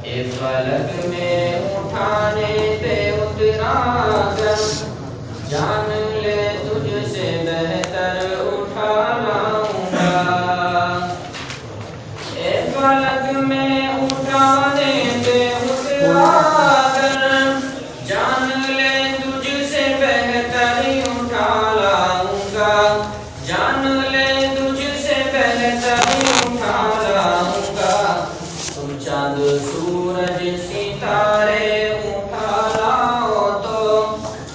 فلک میں اٹھانے پہ اترا کر جان لے تجھ سے بہتر اٹھا لاؤں گا فلک میں اٹھانے پہ اترا کر جان لے تجھ سے بہتر اٹھا لاؤں گا جان لے تجھ سے بہتر اٹھا لاؤں گا تم چاند سورج ستارے اٹھا لاؤ تو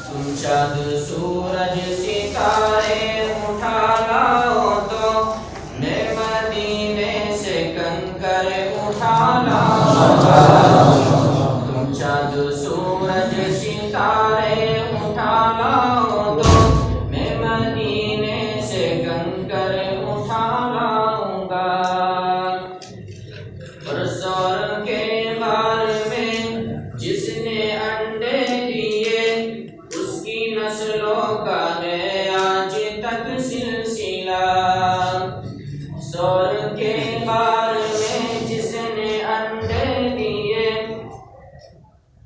تم چاند سورج ستارے اٹھا لاؤ تو میں مدینے سے کنکر اٹھا لاؤں گا تم چاند سورج ستارے اٹھا لاؤ تو میں مدینے سے کنکر اٹھا لاؤں گا اور سور کے بار میں جس نے انڈے دیے اس کی نسلوں کا ہے آج تک سلسلہ سور کے بار میں جس نے انڈے دیے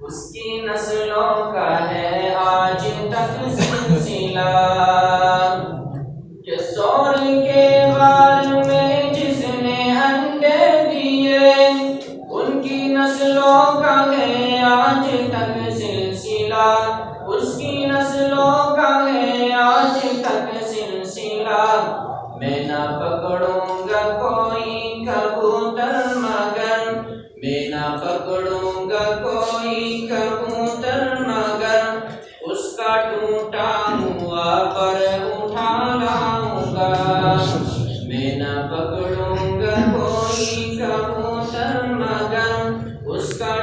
اس کی نسلوں کا ہے آج تک سلسلہ کہ سور کے بار میں جس نے انڈے دیے ان کی نسلوں کا ہے آج تک سلسلہ اس کی نسلوں کا ہے آج تک سلسلہ میں نہ پکڑوں گا کوئی کبوتر مگر میں نہ پکڑوں گا کوئی کبوتر مگر اس کا ٹوٹا ہوا پر اٹھا لاؤں گا میں نہ پکڑوں گا کوئی کبوتر مگر اس کا